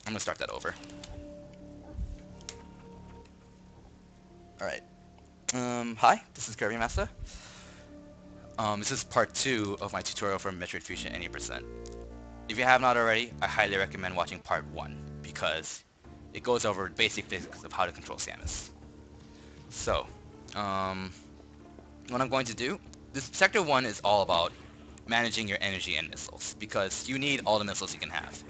I'm gonna start that over. Alright. Hi, this is Kirby Master. This is part 2 of my tutorial for Metroid Fusion Any percent. If you have not already, I highly recommend watching part 1, because it goes over basic physics of how to control Samus. So, what I'm going to do, this Sector 1 is all about managing your energy and missiles, because you need all the missiles you can have.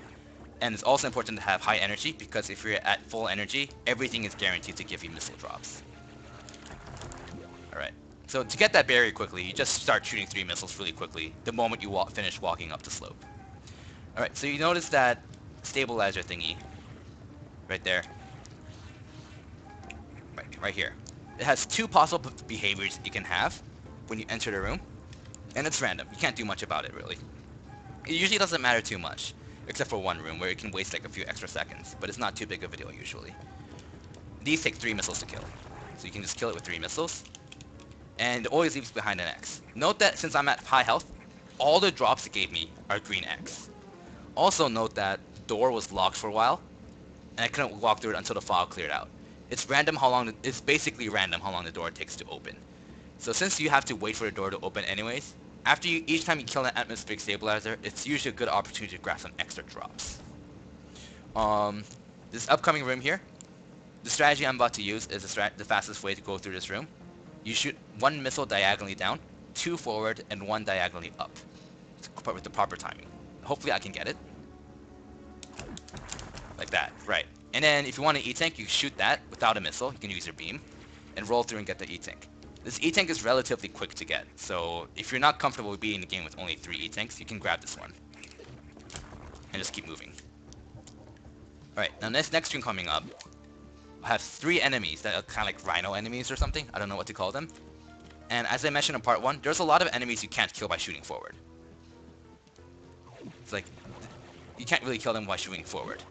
And it's also important to have high energy, because if you're at full energy, everything is guaranteed to give you missile drops. Alright, so to get that barrier quickly, you just start shooting 3 missiles really quickly the moment you finish walking up the slope. Alright, so you notice that stabilizer thingy right there, right here. It has 2 possible behaviors you can have when you enter the room, and it's random. You can't do much about it, really. It usually doesn't matter too much, except for one room where it can waste like a few extra seconds, but it's not too big of a deal usually. These take 3 missiles to kill, so you can just kill it with 3 missiles, and it always leaves behind an X. Note that since I'm at high health, all the drops it gave me are green X. Also note that the door was locked for a while, and I couldn't walk through it until the fog cleared out. It's random how long, it's basically random how long the door takes to open. So since you have to wait for the door to open anyways, after each time you kill an atmospheric stabilizer, it's usually a good opportunity to grab some extra drops. This upcoming room here, the strategy I'm about to use is the fastest way to go through this room. You shoot 1 missile diagonally down, 2 forward, and 1 diagonally up, with the proper timing. Hopefully I can get it. Like that, right. And then if you want an E-Tank, you shoot that without a missile. You can use your beam and roll through and get the E-Tank. This E-Tank is relatively quick to get, so if you're not comfortable with being in the game with only 3 E-Tanks, you can grab this one. And just keep moving. Alright, now this next stream coming up, I have 3 enemies that are kind of like rhino enemies or something. I don't know what to call them. And as I mentioned in part 1, there's a lot of enemies you can't kill by shooting forward. It's like, you can't really kill them by shooting forward.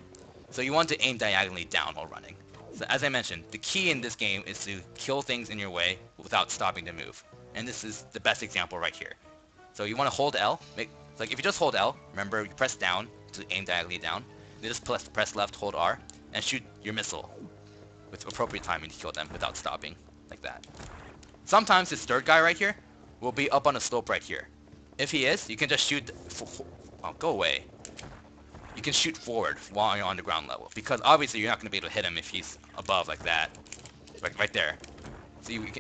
So you want to aim diagonally down while running. So as I mentioned, the key in this game is to kill things in your way without stopping to move. And this is the best example right here. So you want to hold L. Like if you just hold L, remember you press down to aim diagonally down. You just press left, hold R, and shoot your missile with appropriate timing to kill them without stopping, like that. Sometimes this third guy right here will be up on a slope right here. If he is, you can just shoot. Oh, go away. You can shoot forward while you're on the ground level, because obviously you're not going to be able to hit him if he's above like that, right there.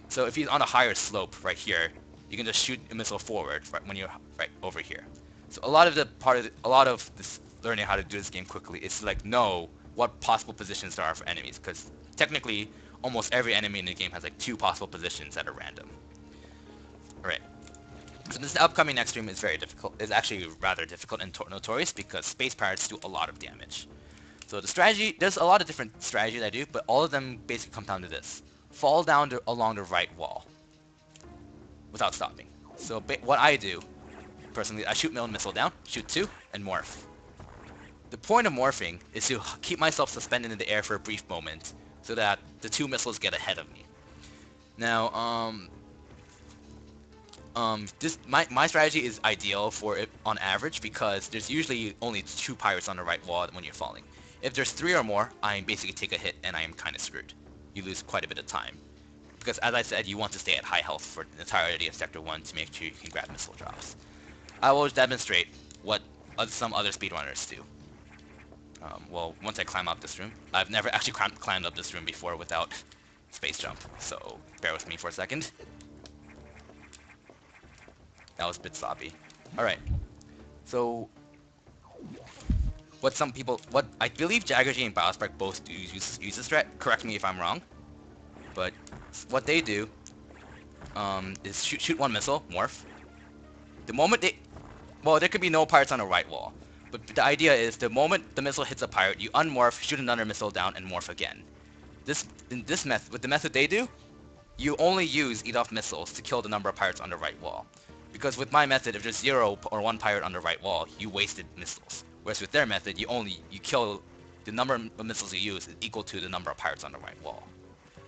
So if he's on a higher slope right here, you can just shoot a missile forward when you're right over here. So a lot of this learning how to do this game quickly is to like know what possible positions there are for enemies, because technically almost every enemy in the game has like 2 possible positions that are random. Alright. So this upcoming next stream is very difficult. It's actually rather difficult and notorious because space pirates do a lot of damage. So the strategy, there's a lot of different strategies I do, but all of them basically come down to this. Fall down along the right wall without stopping. So what I do, personally, I shoot my own missile down, shoot 2, and morph. The point of morphing is to keep myself suspended in the air for a brief moment so that the 2 missiles get ahead of me. Now, my strategy is ideal for it on average because there's usually only 2 pirates on the right wall when you're falling. If there's 3 or more, I basically take a hit and I am kind of screwed. You lose quite a bit of time. Because as I said, you want to stay at high health for the entirety of Sector 1 to make sure you can grab missile drops. I will demonstrate what some other speedrunners do. Well, once I climb up this room. I've never actually climbed up this room before without space jump, so bear with me for a second. That was a bit sloppy. Alright. So, what I believe Jaggergy and Biospark both do use this threat. Correct me if I'm wrong. But what they do is shoot 1 missile, morph. The moment well, there could be no pirates on the right wall. But the idea is the moment the missile hits a pirate, you unmorph, shoot another missile down, and morph again. With the method they do, you only use eat-off missiles to kill the number of pirates on the right wall. Because with my method, if there's 0 or 1 pirate on the right wall, you wasted missiles. Whereas with their method, you kill the number of missiles you use is equal to the number of pirates on the right wall.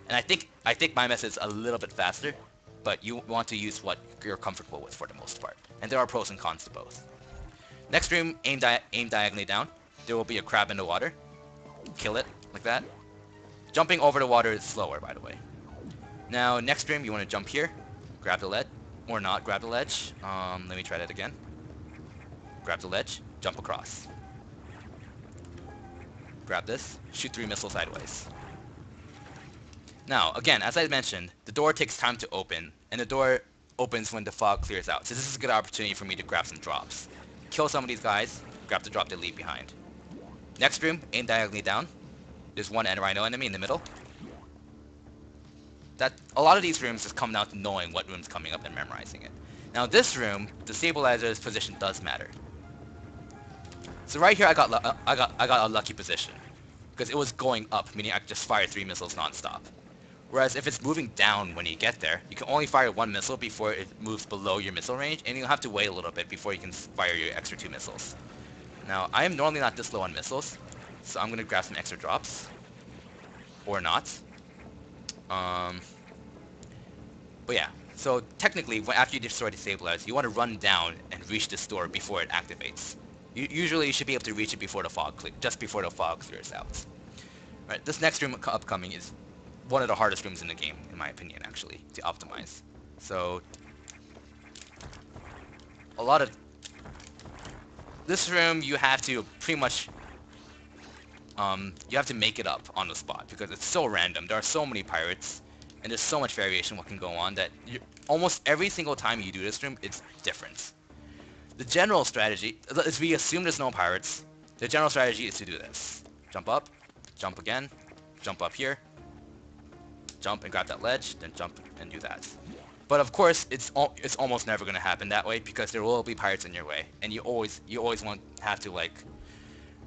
And I think my method is a little bit faster, but you want to use what you're comfortable with for the most part. And there are pros and cons to both. Next stream, aim diagonally down. There will be a crab in the water. kill it like that. Jumping over the water is slower, by the way. Now, next room, you want to jump here, grab the ledge, or not grab the ledge. Let me try that again. Grab the ledge, jump across. Grab this, shoot 3 missiles sideways. Now, again, as I mentioned, the door takes time to open, and the door opens when the fog clears out. So this is a good opportunity for me to grab some drops. Kill some of these guys, grab the drop they leave behind. Next room, aim diagonally down. There's one rhino enemy in the middle. A lot of these rooms just come down to knowing what room's coming up and memorizing it. Now this room, the stabilizer's position does matter. So right here I got a lucky position because it was going up, meaning I could just fire 3 missiles non-stop. Whereas if it's moving down when you get there, you can only fire 1 missile before it moves below your missile range, and you'll have to wait a little bit before you can fire your extra 2 missiles. Now, I am normally not this low on missiles, so I'm going to grab some extra drops. Or not. But yeah, so technically, after you destroy the stabilizer, you want to run down and reach this door before it activates. Usually you should be able to reach it before the fog just before the fog clears out. Right, this next room upcoming is one of the hardest rooms in the game, in my opinion, actually, to optimize. So, this room you have to pretty much, you have to make it up on the spot because it's so random. There are so many pirates, and there's so much variation what can go on that almost every single time you do this room, it's different. The general strategy, if we assume there's no pirates, the general strategy is to do this. Jump up, jump again, jump up here, jump and grab that ledge, then jump and do that. But of course, it's almost never going to happen that way because there will be pirates in your way, and you always have to like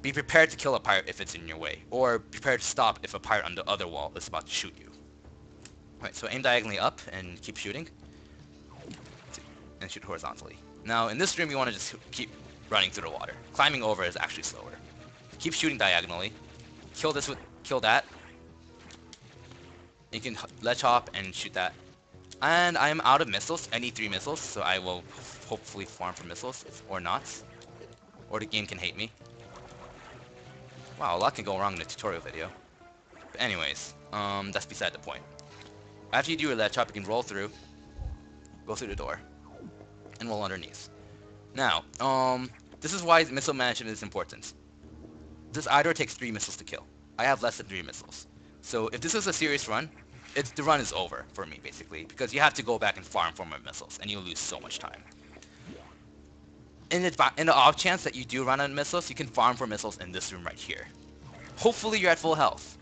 be prepared to kill a pirate if it's in your way, or prepared to stop if a pirate on the other wall is about to shoot you. Alright, so aim diagonally up and keep shooting, and shoot horizontally. Now in this room, you want to just keep running through the water. Climbing over is actually slower. Keep shooting diagonally. Kill that. You can ledge hop and shoot that. And I am out of missiles. I need 3 missiles, so I will hopefully farm for missiles, or not. Or the game can hate me. Wow, a lot can go wrong in a tutorial video. But anyways, that's beside the point. After you do your ledge hop, you can roll through, go through the door, and roll underneath. Now, this is why missile management is important. This either takes 3 missiles to kill. I have less than 3 missiles. So if this is a serious run, the run is over for me, basically, because you have to go back and farm for more missiles, and you'll lose so much time. In the off chance that you do run out of missiles, you can farm for missiles in this room right here. Hopefully you're at full health.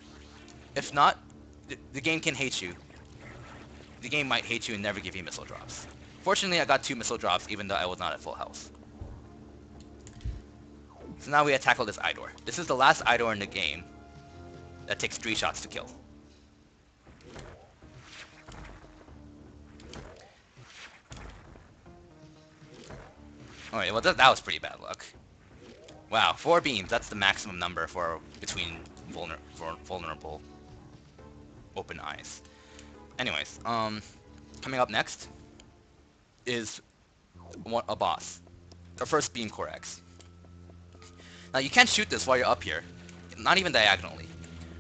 If not, the game can hate you. The game might hate you and never give you missile drops. Fortunately, I got 2 missile drops even though I was not at full health. So now we have tackled this eye door. This is the last eye door in the game that takes 3 shots to kill. Alright, well that was pretty bad luck. Wow, 4 beams, that's the maximum number for between vulnerable open eyes. Anyways, coming up next is a boss. The first Beam Core X. Now you can't shoot this while you're up here, not even diagonally.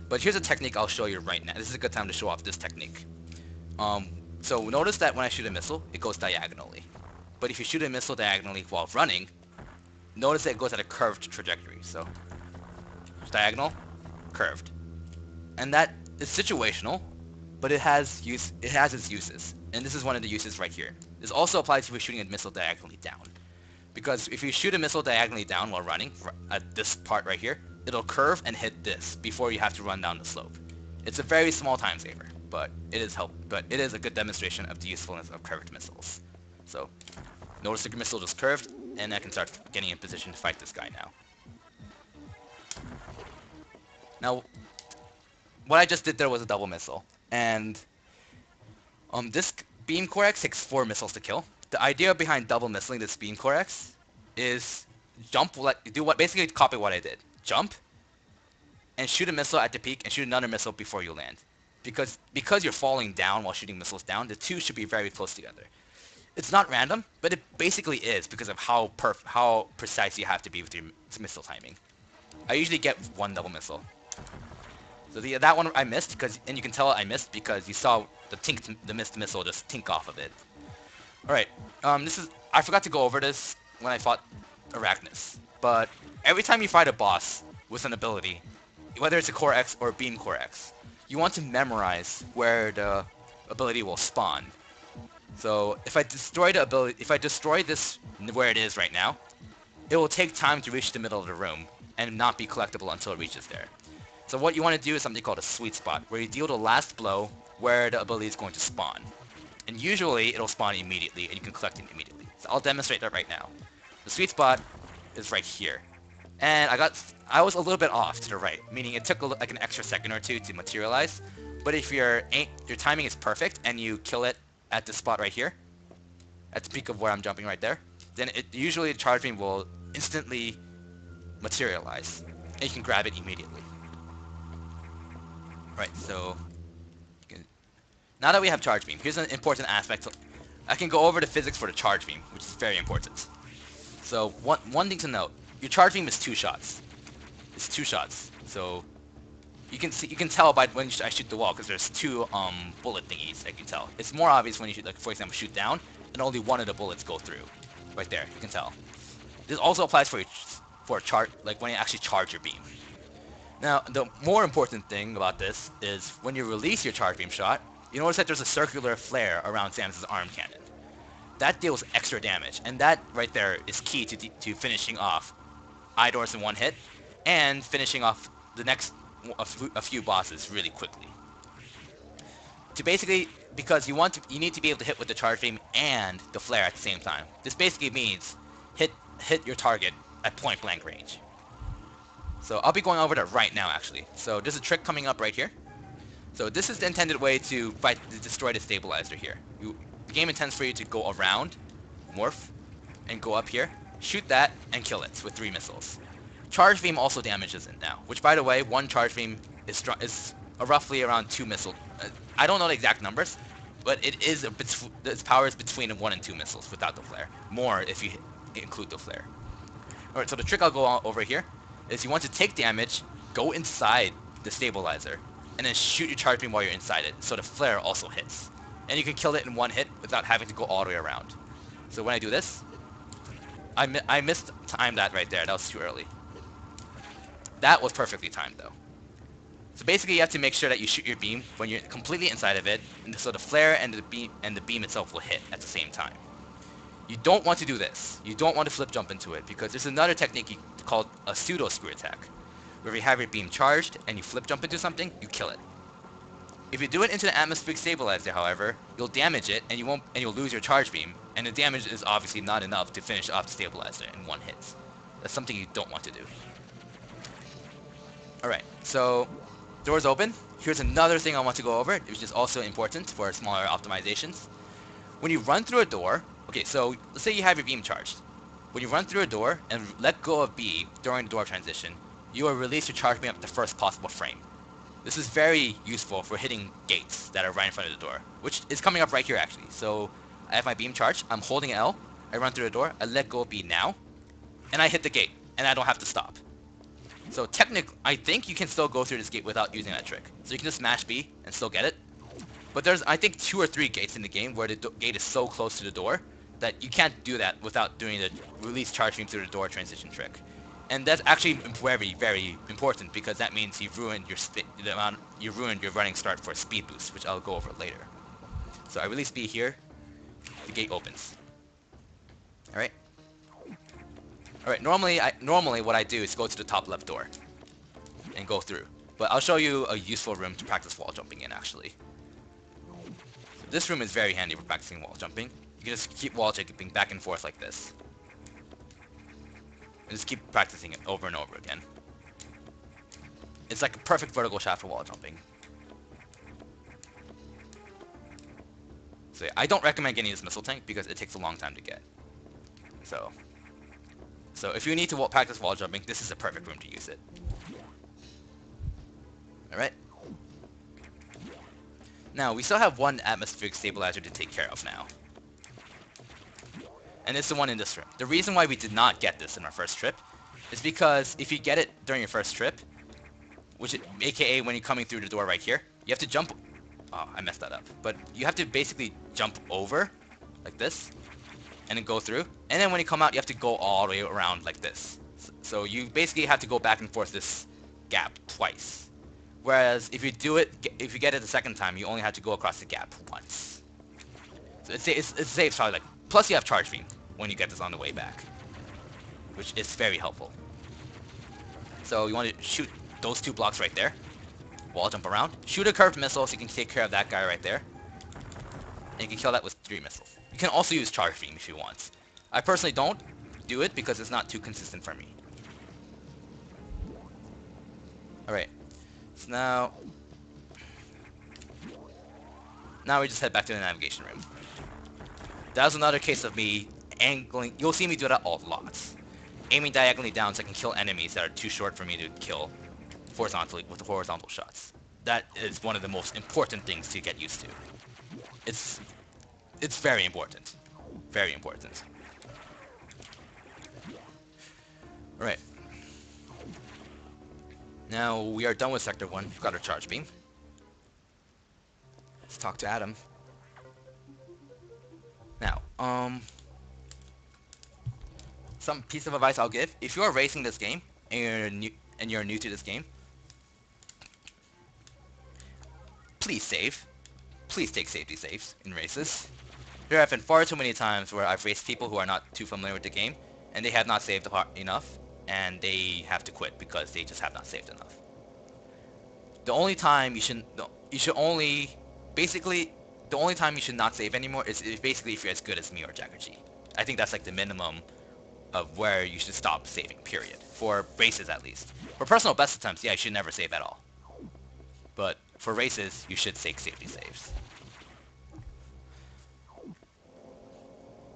But here's a technique I'll show you right now. This is a good time to show off this technique. So notice that when I shoot a missile, it goes diagonally. But if you shoot a missile diagonally while running, notice that it goes at a curved trajectory. So, diagonal, curved. And that is situational, but it has its uses. And this is one of the uses right here. This also applies if you're shooting a missile diagonally down. Because if you shoot a missile diagonally down while running, at this part right here, it'll curve and hit this before you have to run down the slope. It's a very small time saver, but it is a good demonstration of the usefulness of curved missiles. So, notice the missile just curved, and I can start getting in position to fight this guy now. Now, what I just did there was a double missile, and this Beam Core X takes 4 missiles to kill. The idea behind double missiling this Beam Core X is basically copy what I did. Jump, and shoot a missile at the peak, and shoot another missile before you land. Because you're falling down while shooting missiles down, the two should be very close together. It's not random, but it basically is because of how precise you have to be with your missile timing. I usually get 1 double missile. So that one I missed and you can tell I missed because you saw the missed missile just tink off of it. All right, I forgot to go over this when I fought Arachnus, but every time you fight a boss with an ability, whether it's a Core X or a Beam Core X, you want to memorize where the ability will spawn. So if I destroy this where it is right now, it will take time to reach the middle of the room and not be collectible until it reaches there. So what you want to do is something called a sweet spot, where you deal the last blow where the ability is going to spawn. And usually it'll spawn immediately and you can collect it immediately. So I'll demonstrate that right now. The sweet spot is right here. And I was a little bit off to the right, meaning it took like an extra second or two to materialize. But if your timing is perfect and you kill it at this spot right here, at the peak of where I'm jumping right there, then usually the charge beam will instantly materialize and you can grab it immediately. Right, so now that we have charge beam, here's an important aspect. I can go over the physics for the charge beam, which is very important. So one thing to note, your charge beam is 2 shots. It's 2 shots. So you can tell by when I shoot the wall because there's 2 bullet thingies. I can tell. It's more obvious when you shoot, like for example, shoot down and only one of the bullets go through. Right there, you can tell. This also applies for like when you actually charge your beam. Now, the more important thing about this is when you release your charge beam shot, you notice that there's a circular flare around Samus's arm cannon. That deals extra damage, and that right there is key to finishing off Idors in one hit, and finishing off the next a few bosses really quickly. Because you need to be able to hit with the charge beam and the flare at the same time. This basically means hit your target at point blank range. So I'll be going over that right now, actually. So there's a trick coming up right here. So this is the intended way to destroy the stabilizer here. The game intends for you to go around, morph, and go up here, shoot that, and kill it with 3 missiles. Charge beam also damages it now, which by the way, one charge beam is roughly around 2 missiles. I don't know the exact numbers, but its power is between 1 and 2 missiles without the flare. More if you include the flare. Alright, so the trick I'll go over here is you want to take damage, go inside the stabilizer, and then shoot your charge beam while you're inside it, so the flare also hits. And you can kill it in 1 hit without having to go all the way around. So when I do this, I missed time that right there. That was too early. That was perfectly timed though. So basically you have to make sure that you shoot your beam when you're completely inside of it, and so the flare and the beam itself will hit at the same time. You don't want to do this. You don't want to flip jump into it, because there's another technique called a pseudo screw attack, where you have your beam charged and you flip jump into something, you kill it. If you do it into the atmospheric stabilizer, however, you'll damage it and you'll lose your charge beam, and the damage is obviously not enough to finish off the stabilizer in 1 hit. That's something you don't want to do. Alright, so doors open. Here's another thing I want to go over, which is also important for smaller optimizations. When you run through a door, okay, so let's say you have your beam charged. When you run through a door and let go of B during the door transition, you will release your charge beam at the first possible frame. This is very useful for hitting gates that are right in front of the door, which is coming up right here actually. So I have my beam charged, I'm holding L, I run through the door, I let go of B now, and I hit the gate, and I don't have to stop. So technically, I think you can still go through this gate without using that trick. So you can just smash B and still get it. But there's, I think, 2 or 3 gates in the game where the gate is so close to the door that you can't do that without doing the release charge beam through the door transition trick. And that's actually very, very important, because that means you've ruined your running start for a speed boost, which I'll go over later. So I release B here, the gate opens. Alright? Alright, normally what I do is go to the top left door and go through. But I'll show you a useful room to practice wall jumping in, actually. So this room is very handy for practicing wall jumping. You can just keep wall jumping back and forth like this. And just keep practicing it over and over again. It's like a perfect vertical shot for wall jumping. So yeah, I don't recommend getting this missile tank because it takes a long time to get. So if you need to practice wall jumping, this is a perfect room to use it. Alright. Now, we still have one atmospheric stabilizer to take care of now. And it's the one in this room. The reason why we did not get this in our first trip is because if you get it during your first trip, aka when you're coming through the door right here, you have to jump. Oh, I messed that up. But you have to basically jump over, like this, and then go through. And then when you come out, you have to go all the way around like this. So you basically have to go back and forth this gap twice. Whereas if you get it the second time, you only have to go across the gap once. So it saves probably like. Plus you have charge beam when you get this on the way back, which is very helpful. So you want to shoot those 2 blocks right there. Wall jump around. Shoot a curved missile so you can take care of that guy right there. And you can kill that with 3 missiles. You can also use charge beam if you want. I personally don't do it because it's not too consistent for me. Alright. So now we just head back to the navigation room. That was another case of me angling. You'll see me do that a lot. Aiming diagonally down so I can kill enemies that are too short for me to kill horizontally with the horizontal shots. That is one of the most important things to get used to. It's very important. Very important. Alright. Now we are done with Sector 1. We've got our charge beam. Let's talk to Adam. Now, some piece of advice I'll give: if you are racing this game and you're new to this game, please save. Please take safety saves in races. There have been far too many times where I've raced people who are not too familiar with the game, and they have not saved enough, and they have to quit because they just have not saved enough. The only time the only time you should not save anymore is basically if you're as good as me or Jack or G. I think that's like the minimum of where you should stop saving, period. For races at least. For personal best attempts, yeah, you should never save at all. But for races, you should take safety saves.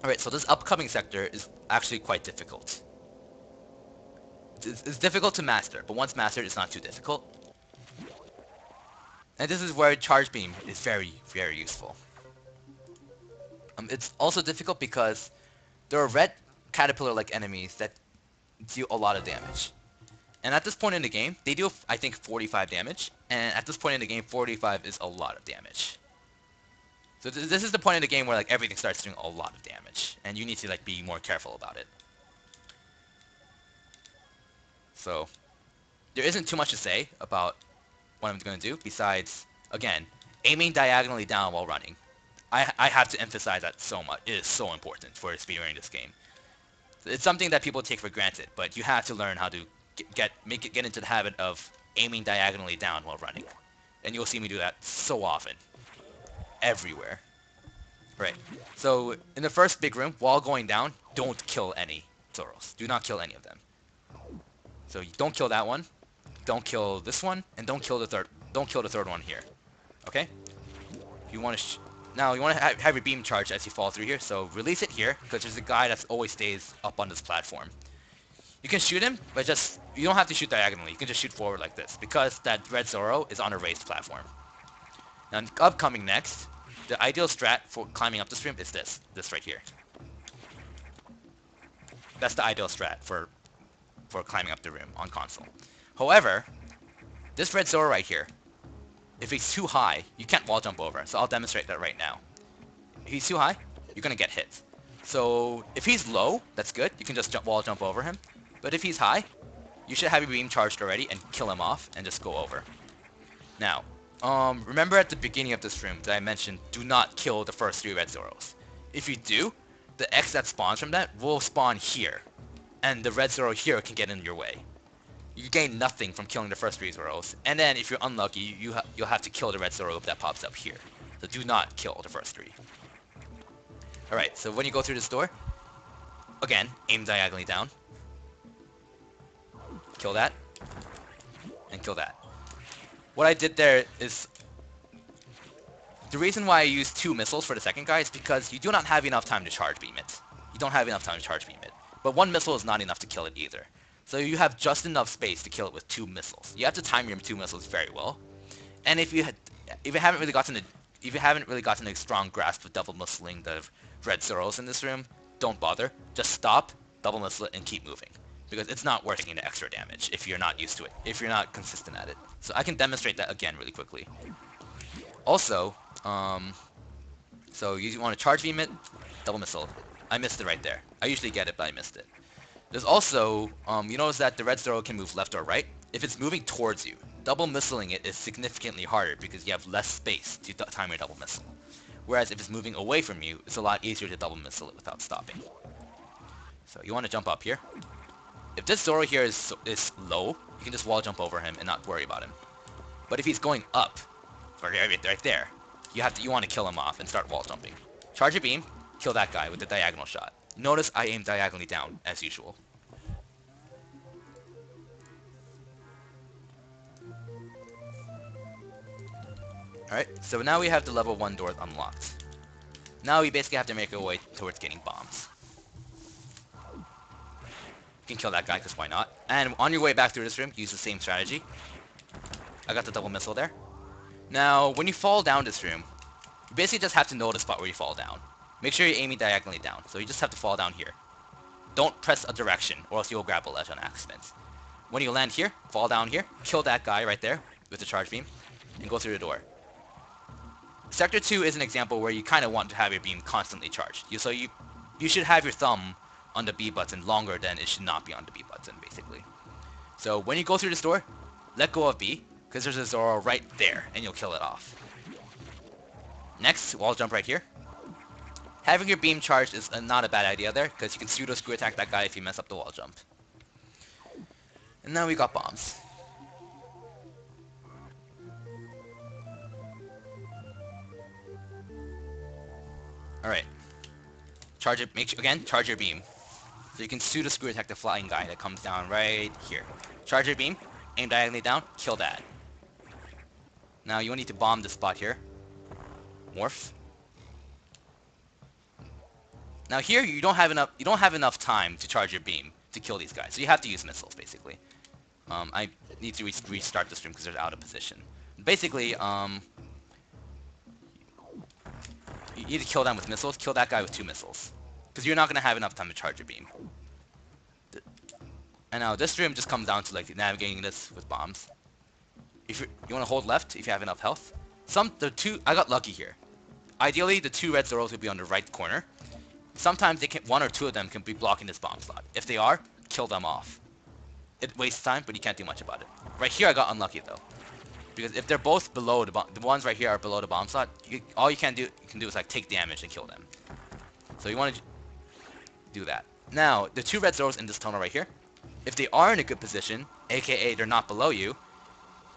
Alright, so this upcoming sector is actually quite difficult. It's difficult to master, but once mastered, it's not too difficult. And this is where charge beam is very, very useful. It's also difficult because there are red caterpillar-like enemies that deal a lot of damage. And at this point in the game, they deal, I think, 45 damage. And at this point in the game, 45 is a lot of damage. So this is the point in the game where like everything starts doing a lot of damage, and you need to like be more careful about it. So there isn't too much to say about what I'm going to do besides, again, aiming diagonally down while running. I have to emphasize that so much. It is so important for speedrunning this game. It's something that people take for granted, but you have to learn how to get into the habit of aiming diagonally down while running. And you'll see me do that so often. Everywhere. Right. So in the first big room, while going down, don't kill any Zoros. Do not kill any of them. So you don't kill that one, don't kill this one, and don't kill the third one here. Okay? You want to now you want to have your beam charge as you fall through here. So release it here because there's a guy that always stays up on this platform. You can shoot him, but you don't have to shoot diagonally. You can just shoot forward like this because that red Zoro is on a raised platform. Now upcoming next, the ideal strat for climbing up this room is this right here. That's the ideal strat for climbing up the room on console. However, this red Zoro right here, if he's too high, you can't wall jump over. So I'll demonstrate that right now. If he's too high, you're gonna get hit. So if he's low, that's good. You can just wall jump over him. But if he's high, you should have your beam charged already and kill him off and just go over. Now, remember at the beginning of this room that I mentioned do not kill the first 3 red Zoros. If you do, the X that spawns from that will spawn here. And the red Zoro here can get in your way. You gain nothing from killing the first 3 Zoros. And then if you're unlucky, you'll have to kill the red Zoro that pops up here. So do not kill the first 3. Alright, so when you go through this door, again, aim diagonally down. Kill that. And kill that. What I did there is... The reason why I used 2 missiles for the second guy is because you do not have enough time to charge beam it. You don't have enough time to charge beam it. But 1 missile is not enough to kill it either. So you have just enough space to kill it with 2 missiles. You have to time your 2 missiles very well. And if you haven't really gotten a strong grasp of double missiling the red Zoros in this room, don't bother. Just stop, double missile it, and keep moving. because it's not worth taking the extra damage if you're not used to it, if you're not consistent at it. So I can demonstrate that again really quickly. Also, so you want to charge beam it, double missile. I missed it right there. I usually get it, but I missed it. There's also, you notice that the red throw can move left or right. If it's moving towards you, double missiling it is significantly harder because you have less space to time your double missile. Whereas if it's moving away from you, it's a lot easier to double missile it without stopping. So you want to jump up here. If this Zoro here is low, you can just wall jump over him and not worry about him. But if he's going up, right there, you want to kill him off and start wall jumping. Charge a beam, kill that guy with the diagonal shot. Notice I aim diagonally down, as usual. Alright, so now we have the level 1 doors unlocked. Now we basically have to make our way towards getting bombs. You can kill that guy, because why not? And on your way back through this room, use the same strategy. I got the double missile there. Now, when you fall down this room, you basically just have to know the spot where you fall down. Make sure you're aiming diagonally down, so you just have to fall down here. Don't press a direction, or else you'll grab a ledge on accident. When you land here, fall down here, kill that guy right there with the charge beam, and go through the door. Sector 2 is an example where you kind of want to have your beam constantly charged. So you should have your thumb on the B button longer than it should not be on the B button, basically. So when you go through this door, let go of B, because there's a Zoro right there, and you'll kill it off. Next, wall jump right here. Having your beam charged is not a bad idea there, because you can pseudo screw attack that guy if you mess up the wall jump. And now we got bombs. Alright. Charge it, charge your beam. So you can pseudo screw attack the flying guy that comes down right here. Charge your beam, aim diagonally down, kill that. Now you need to bomb this spot here. Morph. Now here you don't have enough time to charge your beam to kill these guys. So you have to use missiles basically. I need to restart this room because they're out of position. Basically, you need to kill them with missiles. Kill that guy with 2 missiles. Because you're not going to have enough time to charge your beam. And now this room just comes down to like navigating this with bombs. If you want to hold left if you have enough health. I got lucky here. Ideally, the 2 red Zoros would be on the right corner. Sometimes 1 or 2 of them can be blocking this bomb slot. If they are, kill them off. It wastes time, but you can't do much about it. Right here, I got unlucky though. Because if they're both below the ones right here are below the bomb slot, all you can do is like take damage and kill them. So you want to do that. Now, the 2 red Zoros in this tunnel right here, if they are in a good position, aka they're not below you,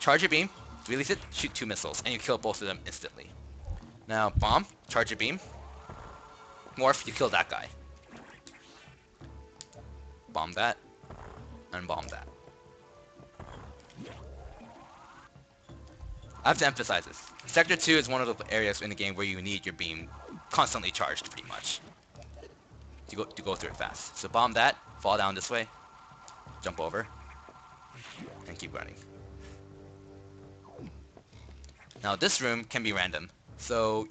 charge your beam, release it, shoot 2 missiles, and you kill both of them instantly. Now, bomb, charge your beam, morph, you kill that guy. Bomb that, and bomb that. I have to emphasize this. Sector 2 is one of the areas in the game where you need your beam constantly charged, pretty much, to go through it fast. So bomb that, fall down this way, jump over, and keep running. Now this room can be random. So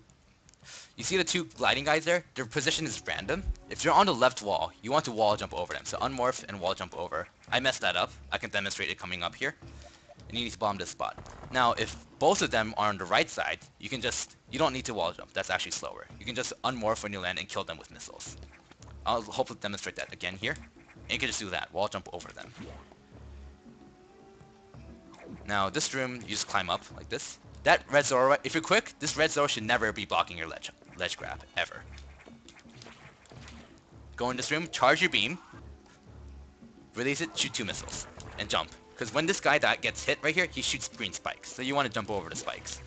you see the 2 gliding guys there? Their position is random. If you're on the left wall, you want to wall jump over them. So unmorph and wall jump over. I messed that up. I can demonstrate it coming up here. And you need to bomb this spot. Now, if both of them are on the right side, you don't need to wall jump. That's actually slower. You can just unmorph when you land and kill them with missiles. I'll hopefully demonstrate that again here. And you can just do that. Wall jump over them. Now, this room, you just climb up like this. That red Zoro, if you're quick, this red Zoro should never be blocking your ledge grab, ever. Go in this room, charge your beam, release it, shoot 2 missiles, and jump. Because when this guy that gets hit right here, he shoots green spikes. So you want to jump over the spikes.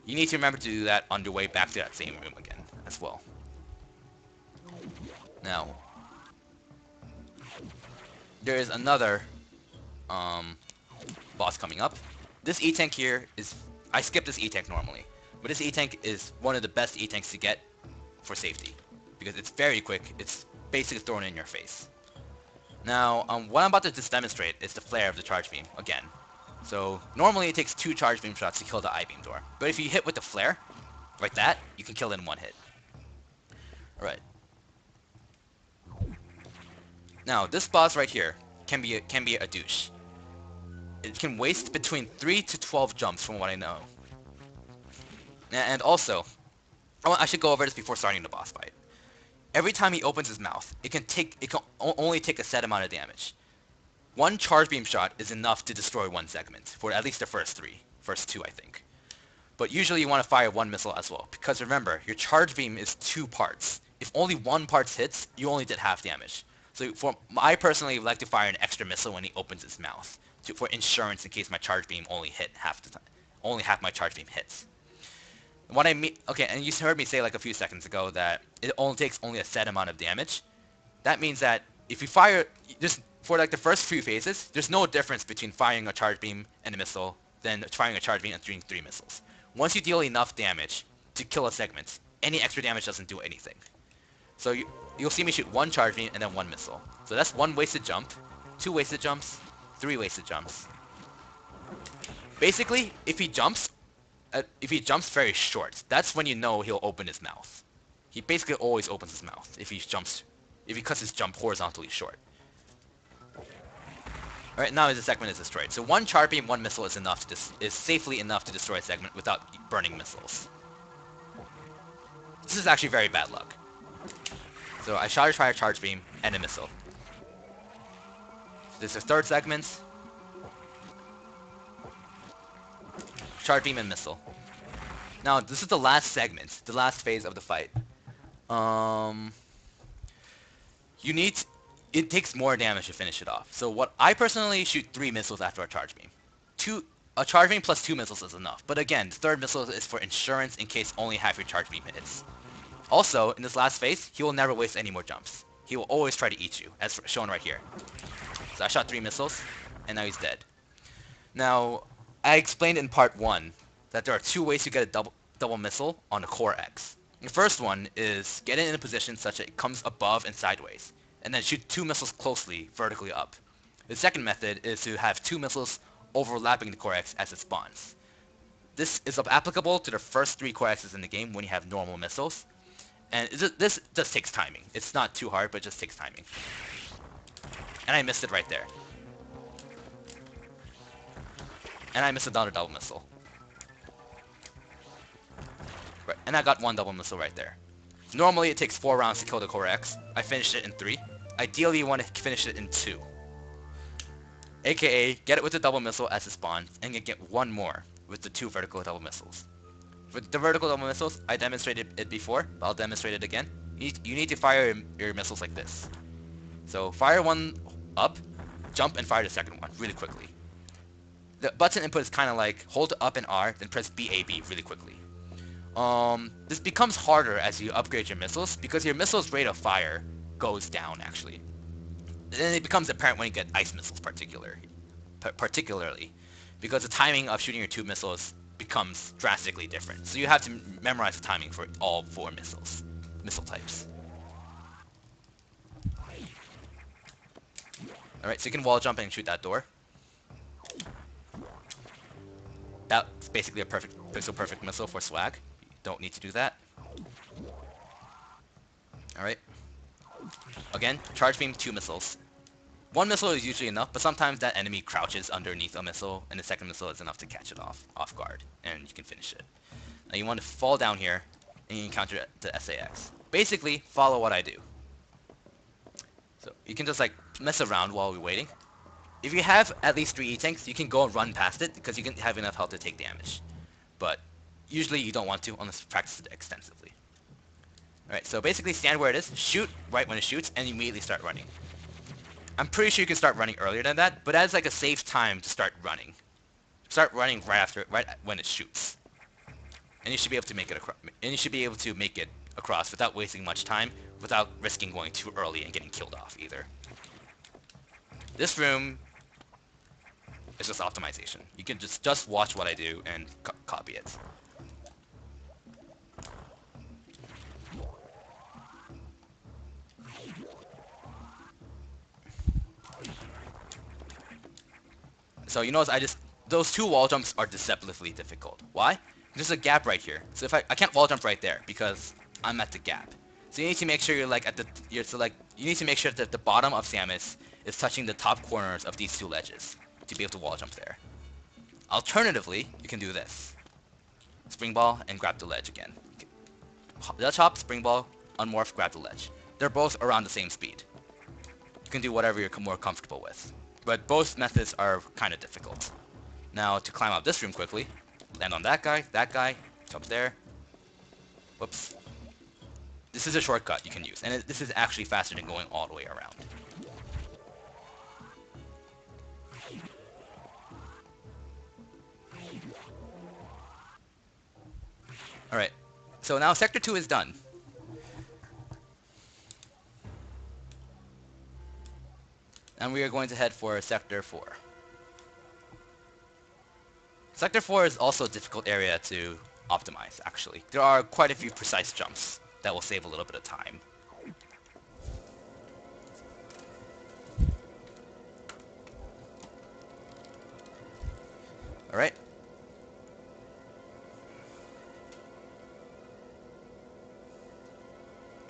You need to remember to do that on your way back to that same room again, as well. Now, there is another boss coming up. This E-Tank here is... I skip this E-Tank normally. But this E-Tank is one of the best E-Tanks to get for safety. Because it's very quick. It's basically thrown in your face. Now, what I'm about to just demonstrate is the flare of the charge beam, again. So, normally it takes 2 charge beam shots to kill the I-beam door. But if you hit with the flare, like that, you can kill it in 1 hit. Alright. Now, this boss right here, can be a douche. It can waste between 3 to 12 jumps from what I know. And also, I should go over this before starting the boss fight. Every time he opens his mouth, it can only take a set amount of damage. One charge beam shot is enough to destroy one segment, for at least the first two I think. But usually you want to fire one missile as well, because remember, your charge beam is 2 parts. If only one part hits, you only did half damage. So I personally like to fire an extra missile when he opens his mouth, for insurance in case my charge beam only hit half the time. Only half my charge beam hits. What I mean, okay, and you heard me say like a few seconds ago that it only takes a set amount of damage. That means that if you fire, just for like the first few phases, there's no difference between firing a charge beam and a missile than firing a charge beam and shooting 3 missiles. Once you deal enough damage to kill a segment, any extra damage doesn't do anything. So you'll see me shoot 1 charge beam and then 1 missile. So that's 1 wasted jump, 2 wasted jumps, 3 wasted jumps. Basically, if he jumps very short, that's when you know he'll open his mouth. He basically always opens his mouth if he cuts his jump horizontally short. Alright, now his segment is destroyed. So 1 charge beam, 1 missile is safely enough to destroy a segment without burning missiles. This is actually very bad luck. So I fire charge beam and a missile. This is the 3rd segment. Charge beam and missile. Now this is the last segment, the last phase of the fight. It takes more damage to finish it off. So what I personally shoot 3 missiles after a charge beam. A charge beam plus 2 missiles is enough. But again, the 3rd missile is for insurance in case only half your charge beam hits. Also, in this last phase, he will never waste any more jumps. He will always try to eat you, as shown right here. So I shot 3 missiles, and now he's dead. Now, I explained in part 1 that there are 2 ways to get a double missile on the core X. The first one is get it in a position such that it comes above and sideways, and then shoot 2 missiles closely, vertically up. The second method is to have 2 missiles overlapping the core X as it spawns. This is applicable to the first 3 core X's in the game when you have normal missiles, and this just takes timing. It's not too hard, but it just takes timing. And I missed it right there. And I missed another double missile. Right, and I got 1 double missile right there. Normally it takes 4 rounds to kill the core X. I finished it in 3. Ideally you want to finish it in 2. AKA, get it with the double missile as it spawns, and you get 1 more with the 2 vertical double missiles. For the vertical double missiles, I demonstrated it before, but I'll demonstrate it again. You need to fire your missiles like this. So fire 1 up, jump and fire the second one really quickly. The button input is kind of like hold up and R, then press BAB really quickly. This becomes harder as you upgrade your missiles because your missiles rate of fire goes down actually. Then it becomes apparent when you get ice missiles particularly because the timing of shooting your 2 missiles becomes drastically different. So you have to memorize the timing for all 4 missile types. Alright, so you can wall jump and shoot that door. That's basically a pixel perfect missile for swag. You don't need to do that. Alright. Again, charge beam 2 missiles. 1 missile is usually enough, but sometimes that enemy crouches underneath a missile, and the second missile is enough to catch it off guard, and you can finish it. Now you want to fall down here, and you encounter the SAX. Basically, follow what I do. So you can just like mess around while we're waiting. If you have at least 3 E-tanks, you can go and run past it because you can have enough health to take damage. But usually you don't want to unless you practice it extensively. Alright, so basically stand where it is, shoot right when it shoots, and immediately start running. I'm pretty sure you can start running earlier than that, but that's like a safe time to start running. Start running right when it shoots. And you should be able to make it across without wasting much time, without risking going too early and getting killed off either. This room is just optimization. You can just watch what I do and copy it. So you notice those 2 wall jumps are deceptively difficult. Why? There's a gap right here. So if I can't wall jump right there because I'm at the gap. So you need to make sure you're like you need to make sure that the bottom of Samus is touching the top corners of these two ledges to be able to wall jump there. Alternatively, you can do this. Spring ball and grab the ledge again. Ledge hop, spring ball, unmorph, grab the ledge. They're both around the same speed. You can do whatever you're more comfortable with. But both methods are kind of difficult. Now, to climb out this room quickly, land on that guy, jump there. Whoops. This is a shortcut you can use, and this is actually faster than going all the way around. Alright, so now Sector 2 is done. And we are going to head for Sector 4. Sector 4 is also a difficult area to optimize, actually. There are quite a few precise jumps that will save a little bit of time. Alright.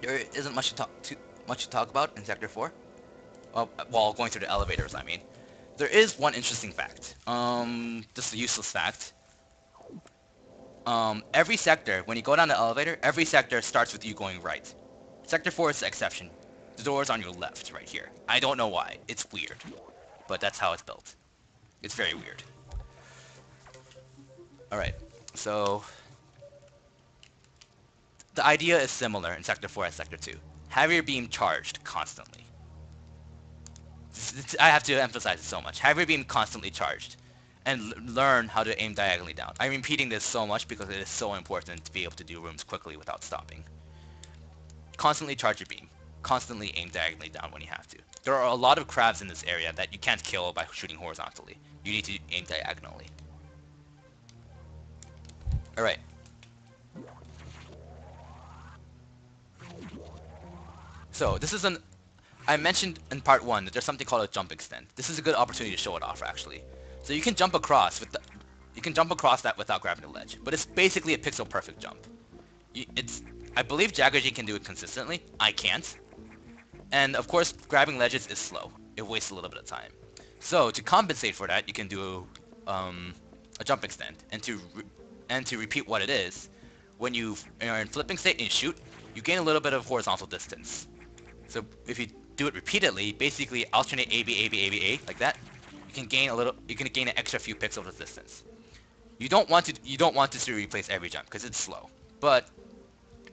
There isn't much to talk about in Sector 4. Well, while going through the elevators, I mean. There is one interesting fact. Just a useless fact. Every sector, when you go down the elevator, every sector starts with you going right. Sector 4 is the exception. The door is on your left, right here. I don't know why. It's weird. But that's how it's built. It's very weird. Alright, so the idea is similar in Sector 4 as Sector 2. Have your beam charged constantly. I have to emphasize it so much. Have your beam constantly charged. And learn how to aim diagonally down. I'm repeating this so much because it is so important to be able to do rooms quickly without stopping. Constantly charge your beam. Constantly aim diagonally down when you have to. There are a lot of crabs in this area that you can't kill by shooting horizontally. You need to aim diagonally. Alright. So, this is I mentioned in part 1 that there's something called a jump extend. This is a good opportunity to show it off, actually. So you can jump across that without grabbing the ledge, but it's basically a pixel perfect jump. I believe Jaggerji can do it consistently. I can't. And of course, grabbing ledges is slow. It wastes a little bit of time. So to compensate for that, you can do a jump extend, and to repeat what it is, when you are in flipping state and you shoot, you gain a little bit of horizontal distance. So if you do it repeatedly, basically alternate A, B, A, B, A, B, A, like that, you can gain an extra few pixels of distance. You don't want to replace every jump because it's slow, but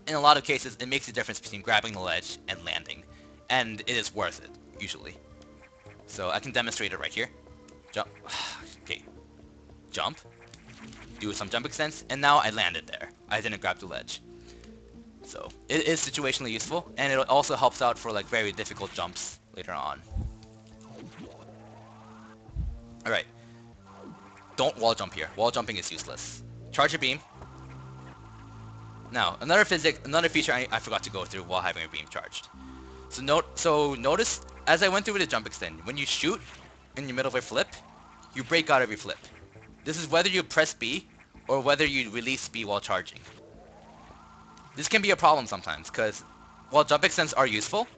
in a lot of cases it makes a difference between grabbing the ledge and landing, and it is worth it usually. So I can demonstrate it right here. Jump. Okay. Jump. Do some jump extents, and now I landed there. I didn't grab the ledge. So it is situationally useful, and it also helps out for like very difficult jumps later on. Alright. Don't wall jump here. Wall jumping is useless. Charge your beam. Now, another feature I forgot to go through while having a beam charged. So notice, as I went through with the jump extend, when you shoot in the middle of a flip, you break out every flip. This is whether you press B, or whether you release B while charging. This can be a problem sometimes, because while jump extends are useful,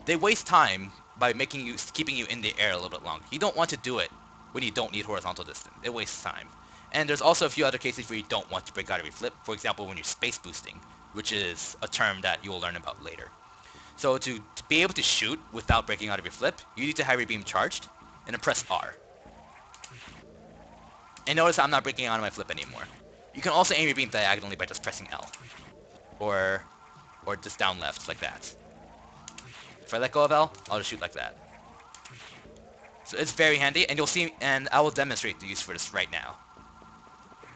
they waste time by keeping you in the air a little bit longer. You don't want to do it when you don't need horizontal distance. It wastes time. And there's also a few other cases where you don't want to break out every flip. For example, when you're space boosting, which is a term that you will learn about later. So to be able to shoot without breaking out every flip, you need to have your beam charged, and then press R. And notice I'm not breaking out of my flip anymore. You can also aim your beam diagonally by just pressing L. Or just down left, like that. If I let go of L, I'll just shoot like that. So it's very handy, and you'll see, and I will demonstrate the use for this right now.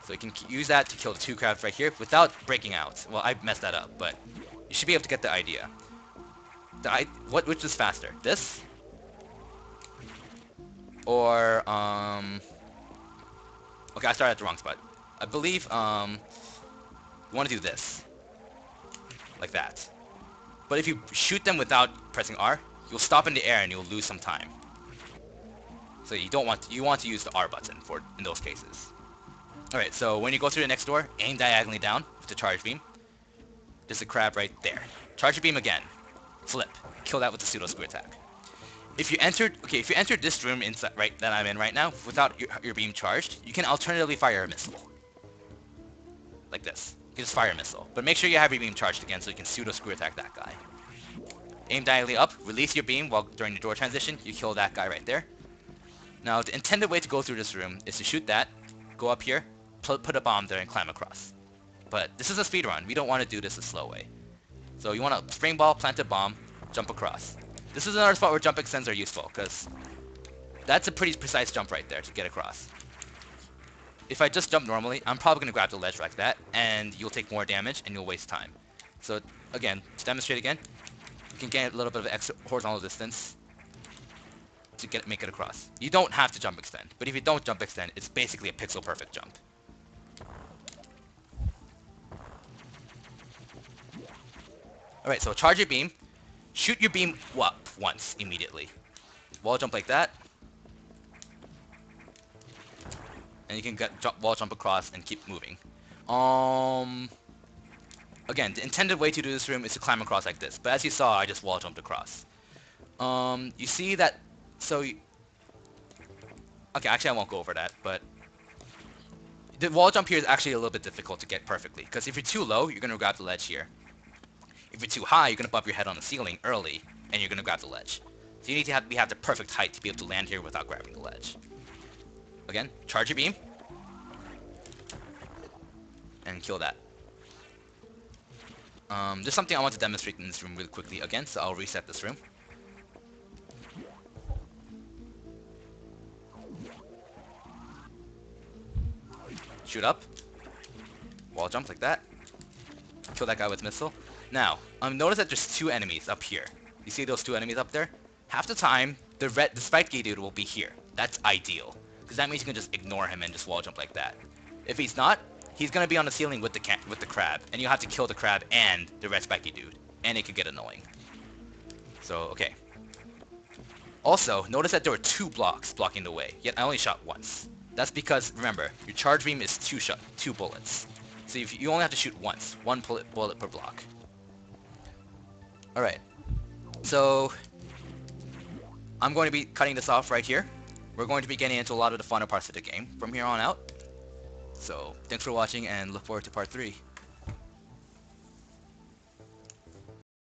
So you can use that to kill the two crabs right here without breaking out. Well, I messed that up, but you should be able to get the idea. Which is faster? This? Or, okay, I started at the wrong spot. I believe, you want to do this. Like that. But if you shoot them without pressing R, you'll stop in the air and you'll lose some time. So you want to use the R button in those cases. Alright, so when you go through the next door, aim diagonally down with the charge beam. There's a crab right there. Charge your beam again. Flip. Kill that with the pseudo screw attack. if you entered this room inside that I'm in right now without your beam charged, you can alternatively fire a missile. Like this. You can just fire a missile. But make sure you have your beam charged again so you can pseudo screw attack that guy. Aim diagonally up, release your beam while during the door transition, you kill that guy right there. Now the intended way to go through this room is to shoot that, go up here, put a bomb there and climb across. But this is a speed run. We don't want to do this a slow way. So you want to spring ball, plant a bomb, jump across. This is another spot where jump extends are useful, because that's a pretty precise jump right there to get across. If I just jump normally, I'm probably going to grab the ledge like that, and you'll take more damage, and you'll waste time. So again, to demonstrate again, you can get a little bit of extra horizontal distance to make it across. You don't have to jump extend, but if you don't jump extend, it's basically a pixel perfect jump. Alright, so charge your beam, shoot your beam up once immediately. Wall jump like that. And you can wall jump across and keep moving. Again, the intended way to do this room is to climb across like this. But as you saw, I just wall jumped across. You see that... okay, actually I won't go over that, but... the wall jump here is actually a little bit difficult to get perfectly. Because if you're too low, you're going to grab the ledge here. If you're too high, you're going to bump your head on the ceiling early, and you're going to grab the ledge. So you need to have the perfect height to be able to land here without grabbing the ledge. Again, charge your beam. And kill that. There's something I want to demonstrate in this room really quickly again, so I'll reset this room. Shoot up. Wall jump like that. Kill that guy with missile. Now, notice that there's two enemies up here. You see those two enemies up there? Half the time, the spiky dude will be here. That's ideal. Because that means you can just ignore him and just wall jump like that. If he's not, he's going to be on the ceiling with the crab. And you have to kill the crab and the red spiky dude. And it could get annoying. So, okay. Also, notice that there were two blocks blocking the way. Yet I only shot once. That's because, remember, your charge beam is two bullets. So you only have to shoot once. One bullet per block. Alright. So, I'm going to be cutting this off right here. We're going to be getting into a lot of the funner parts of the game from here on out. So, thanks for watching and look forward to part 3.